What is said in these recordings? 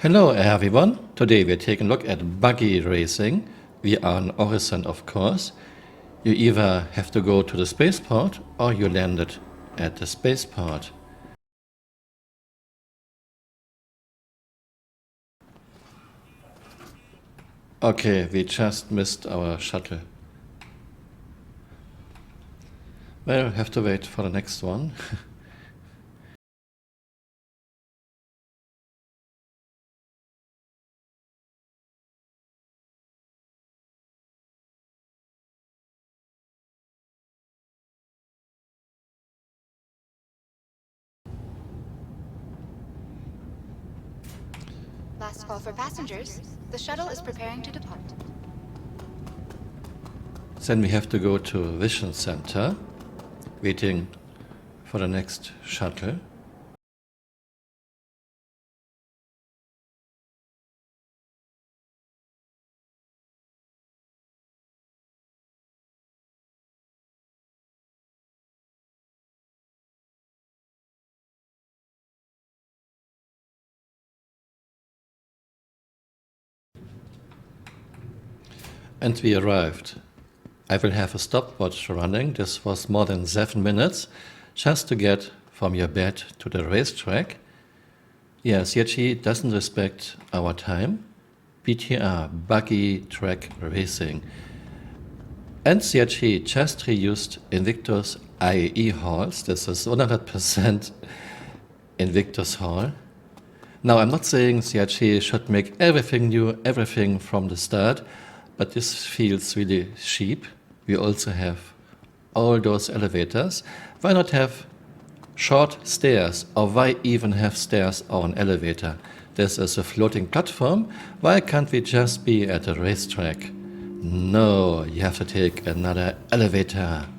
Hello everyone, today we're taking a look at Buggy racing. We are on Horizon, of course. You either have to go to the spaceport or you landed at the spaceport. Okay, we just missed our shuttle. Well, have to wait for the next one. Last call for passengers. The shuttle is preparing to depart. Then we have to go to Vision Center, waiting for the next shuttle. And we arrived. I will have a stopwatch running. This was more than 7 minutes just to get from your bed to the racetrack. Yeah, CRG doesn't respect our time. BTR, Buggy Track Racing. And CRG just reused Invictus IE halls. This is 100% Invictus hall. Now, I'm not saying CRG should make everything new, everything from the start, but this feels really cheap. We also have all those elevators. Why not have short stairs, or why even have stairs or an elevator? This is a floating platform. Why can't we just be at a racetrack? No, you have to take another elevator.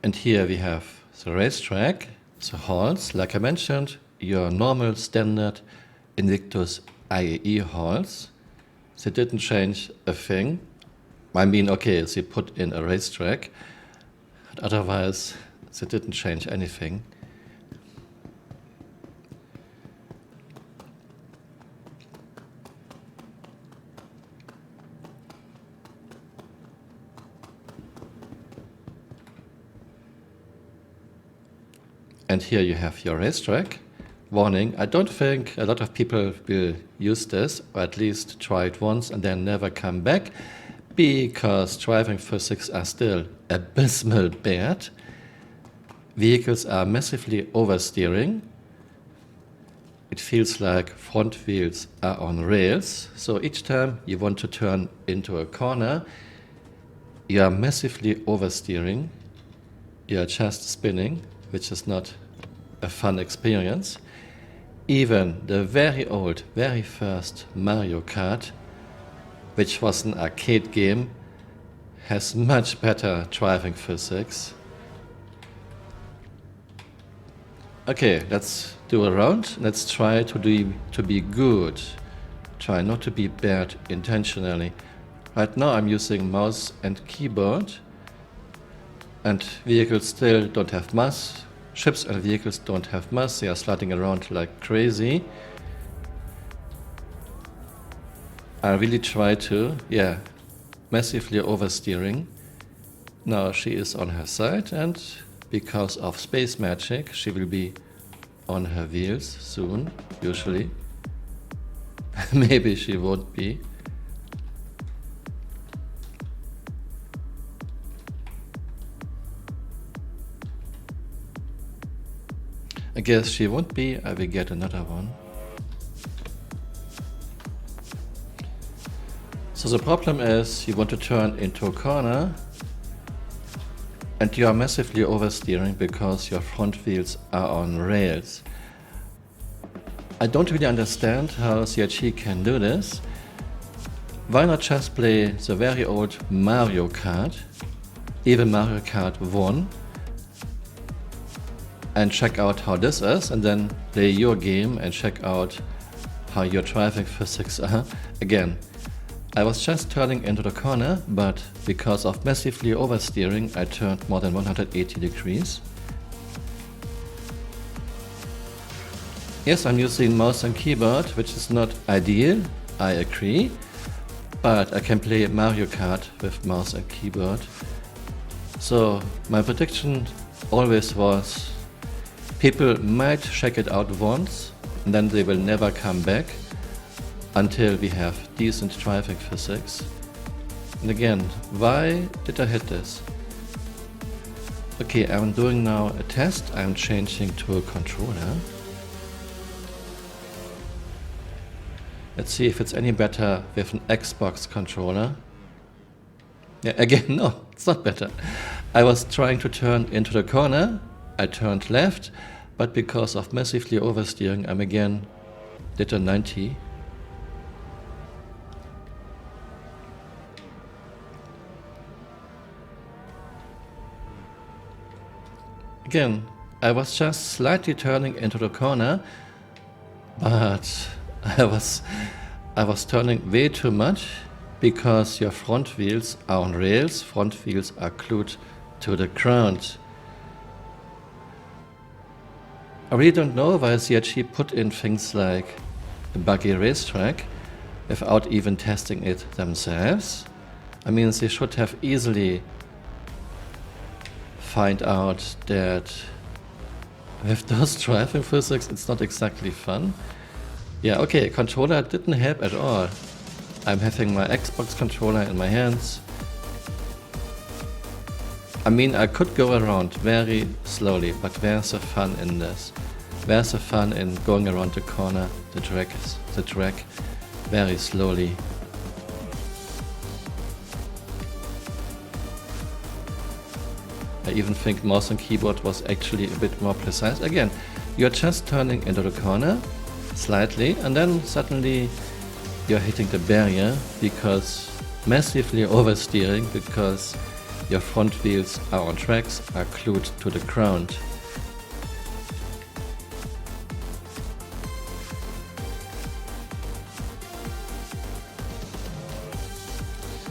And here we have the racetrack, the halls, like I mentioned, your normal standard Invictus IE halls. They didn't change a thing. I mean, okay, they put in a racetrack, but otherwise they didn't change anything. And here you have your racetrack. Warning, I don't think a lot of people will use this, or at least try it once and then never come back, because driving physics are still abysmal bad. Vehicles are massively oversteering. It feels like front wheels are on rails, so each time you want to turn into a corner, you are massively oversteering. You are just spinning, which is not a fun experience. Even the very old, very first Mario Kart, which was an arcade game, has much better driving physics. Okay, let's do a round. Let's try to be good. Try not to be bad intentionally. Right now I'm using mouse and keyboard, and vehicles still don't have mass. Ships and vehicles don't have mass. They are sliding around like crazy. I really try to, massively oversteering. Now she is on her side, and because of space magic, she will be on her wheels soon, usually. Maybe she won't be. I guess she won't be. I will get another one. So the problem is you want to turn into a corner and you are massively oversteering because your front wheels are on rails. I don't really understand how CRG can do this. Why not just play the very old Mario Kart, even Mario Kart 1, and check out how this is, and then play your game and check out how your driving physics are. Again, I was just turning into the corner, but because of massively oversteering, I turned more than 180 degrees. Yes, I'm using mouse and keyboard, which is not ideal, I agree, but I can play Mario Kart with mouse and keyboard. So my prediction always was, people might check it out once, and then they will never come back until we have decent driving physics. And again, why did I hit this? Okay, I'm doing now a test. I'm changing to a controller. Let's see if it's any better with an Xbox controller. Yeah, again, no, it's not better. I was trying to turn into the corner. I turned left, but because of massively oversteering, I'm again did a 90. Again, I was just slightly turning into the corner, but I was turning way too much because your front wheels are on rails, front wheels are glued to the ground. I really don't know why CRG put in things like a Buggy racetrack without even testing it themselves. I mean, they should have easily find out that with those driving physics it's not exactly fun. Yeah, okay, controller didn't help at all. I'm having my Xbox controller in my hands. I mean, I could go around very slowly, but where's the fun in this? Where's the fun in going around the corner, the track very slowly? I even think mouse and keyboard was actually a bit more precise. Again, you're just turning into the corner slightly, and then suddenly you're hitting the barrier because massively oversteering, because your front wheels are on tracks, are glued to the ground.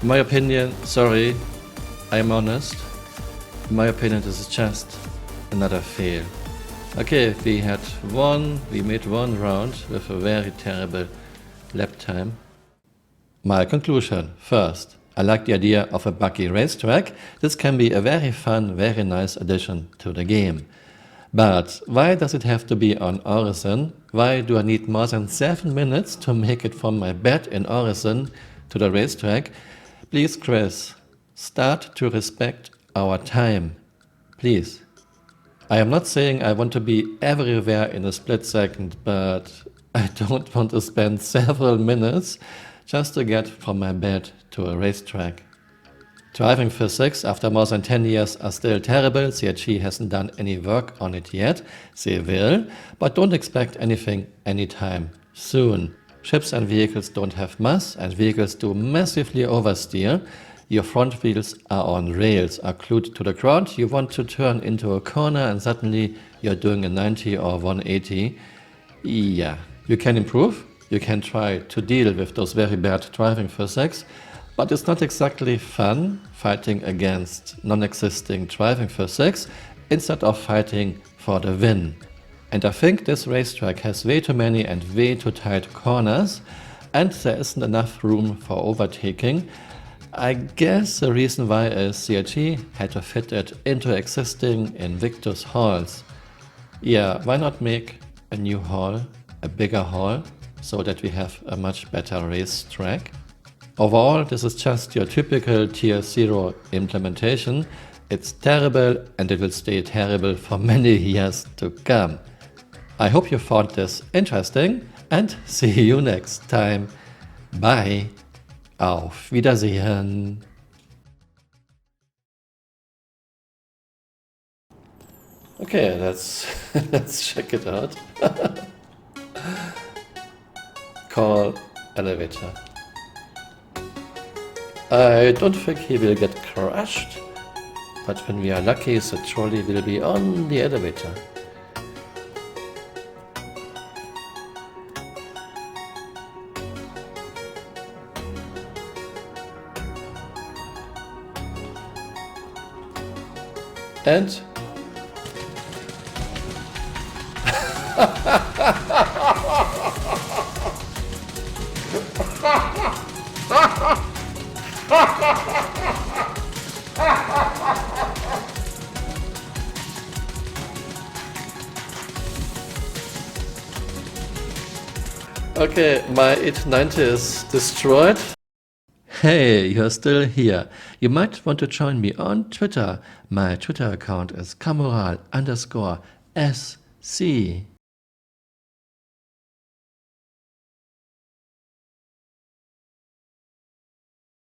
In my opinion, sorry, I'm honest, in my opinion this is just another fail. Okay, we made one round with a very terrible lap time. My conclusion, first, I like the idea of a Buggy racetrack. This can be a very fun, very nice addition to the game. But why does it have to be on Horizon? Why do I need more than 7 minutes to make it from my bed in Horizon to the racetrack? Please, Chris, start to respect our time. Please. I am not saying I want to be everywhere in a split second, but I don't want to spend several minutes just to get from my bed to a racetrack. Driving physics after more than 10 years are still terrible. CRG hasn't done any work on it yet. They will, but don't expect anything anytime soon. Ships and vehicles don't have mass, and vehicles do massively oversteer. Your front wheels are on rails, are glued to the ground. You want to turn into a corner and suddenly you're doing a 90 or 180. Yeah, you can improve. You can try to deal with those very bad driving physics, but it's not exactly fun fighting against non-existing driving physics instead of fighting for the win. And I think this racetrack has way too many and way too tight corners, and there isn't enough room for overtaking. I guess the reason why is CRG had to fit it into existing Invictus halls. Yeah, why not make a new hall, a bigger hall, so that we have a much better racetrack? Overall, this is just your typical tier 0 implementation. It's terrible and it will stay terrible for many years to come. I hope you found this interesting and see you next time. Bye. Auf Wiedersehen. Okay, let's check it out. Call elevator. I don't think he will get crushed, but when we are lucky, the trolley will be on the elevator. And okay, my 890 is destroyed. Hey, you're still here. You might want to join me on Twitter. My Twitter account is Camural_SC.